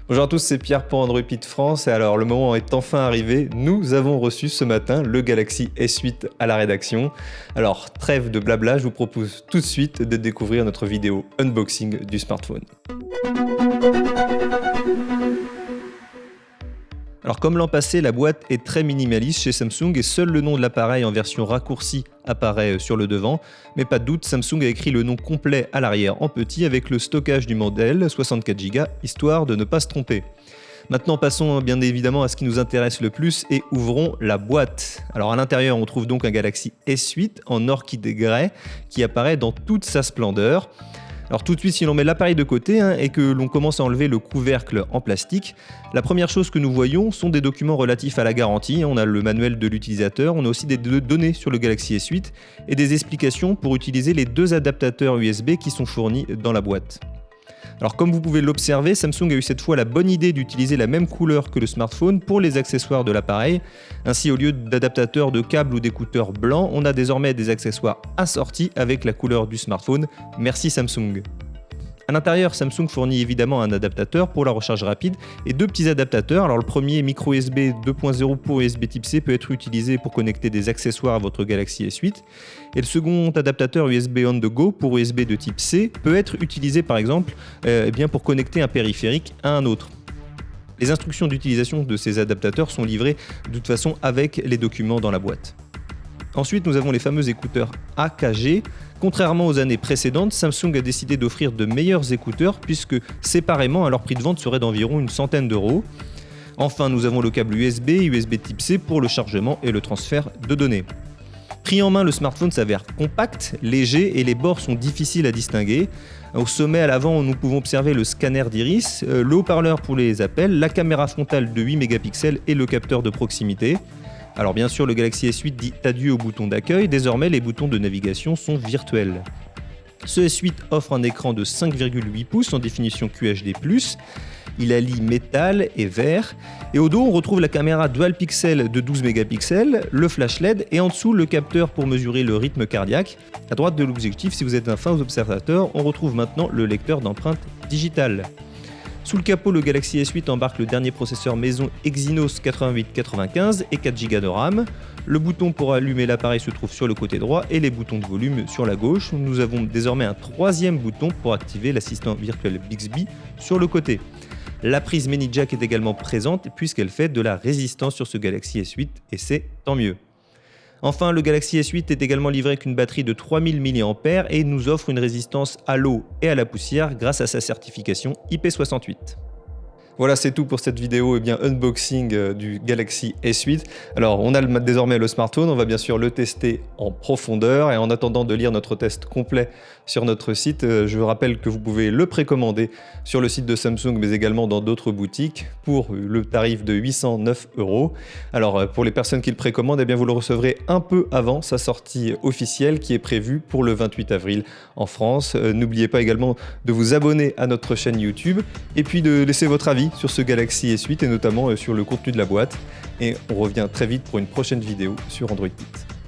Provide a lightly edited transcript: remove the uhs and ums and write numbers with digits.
Bonjour à tous, c'est Pierre pour Android Pit France et alors le moment est enfin arrivé, nous avons reçu ce matin le Galaxy S8 à la rédaction. Alors trêve de blabla, je vous propose tout de suite de découvrir notre vidéo unboxing du smartphone. Alors comme l'an passé, la boîte est très minimaliste chez Samsung et seul le nom de l'appareil en version raccourcie apparaît sur le devant. Mais pas de doute, Samsung a écrit le nom complet à l'arrière en petit avec le stockage du modèle 64 Go, histoire de ne pas se tromper. Maintenant passons bien évidemment à ce qui nous intéresse le plus et ouvrons la boîte. Alors à l'intérieur on trouve donc un Galaxy S8 en orchidée grès qui apparaît dans toute sa splendeur. Alors tout de suite, si l'on met l'appareil de côté et que l'on commence à enlever le couvercle en plastique, la première chose que nous voyons sont des documents relatifs à la garantie. On a le manuel de l'utilisateur, on a aussi des données sur le Galaxy S8 et des explications pour utiliser les deux adaptateurs USB qui sont fournis dans la boîte. Alors comme vous pouvez l'observer, Samsung a eu cette fois la bonne idée d'utiliser la même couleur que le smartphone pour les accessoires de l'appareil. Ainsi, au lieu d'adaptateurs de câbles ou d'écouteurs blancs, on a désormais des accessoires assortis avec la couleur du smartphone. Merci Samsung. À l'intérieur, Samsung fournit évidemment un adaptateur pour la recharge rapide et deux petits adaptateurs. Alors le premier, micro USB 2.0 pour USB Type C, peut être utilisé pour connecter des accessoires à votre Galaxy S8. Et le second adaptateur USB on the go pour USB de type C peut être utilisé par exemple pour connecter un périphérique à un autre. Les instructions d'utilisation de ces adaptateurs sont livrées de toute façon avec les documents dans la boîte. Ensuite, nous avons les fameux écouteurs AKG. Contrairement aux années précédentes, Samsung a décidé d'offrir de meilleurs écouteurs puisque séparément, leur prix de vente serait d'environ une centaine d'euros. Enfin, nous avons le câble USB, USB Type C pour le chargement et le transfert de données. Pris en main, le smartphone s'avère compact, léger et les bords sont difficiles à distinguer. Au sommet à l'avant, nous pouvons observer le scanner d'iris, le haut-parleur pour les appels, la caméra frontale de 8 mégapixels et le capteur de proximité. Alors bien sûr, le Galaxy S8 dit adieu au bouton d'accueil, désormais les boutons de navigation sont virtuels. Ce S8 offre un écran de 5,8 pouces en définition QHD+, il allie métal et verre, et au dos on retrouve la caméra dual pixel de 12 mégapixels, le flash LED et en dessous le capteur pour mesurer le rythme cardiaque. À droite de l'objectif, si vous êtes un fin observateur, on retrouve maintenant le lecteur d'empreintes digitales. Sous le capot, le Galaxy S8 embarque le dernier processeur maison Exynos 8895 et 4 Go de RAM. Le bouton pour allumer l'appareil se trouve sur le côté droit et les boutons de volume sur la gauche. Nous avons désormais un troisième bouton pour activer l'assistant virtuel Bixby sur le côté. La prise mini jack est également présente puisqu'elle fait de la résistance sur ce Galaxy S8 et c'est tant mieux. Enfin, le Galaxy S8 est également livré avec une batterie de 3000 mAh et nous offre une résistance à l'eau et à la poussière grâce à sa certification IP68. Voilà, c'est tout pour cette vidéo unboxing du Galaxy S8. Alors, on a désormais le smartphone, on va bien sûr le tester en profondeur. Et en attendant de lire notre test complet sur notre site, je vous rappelle que vous pouvez le précommander sur le site de Samsung, mais également dans d'autres boutiques pour le tarif de 809 €. Alors, pour les personnes qui le précommandent, vous le recevrez un peu avant sa sortie officielle qui est prévue pour le 28 avril en France. N'oubliez pas également de vous abonner à notre chaîne YouTube et puis de laisser votre avis sur ce Galaxy S8 et notamment sur le contenu de la boîte. Et on revient très vite pour une prochaine vidéo sur Android Pit.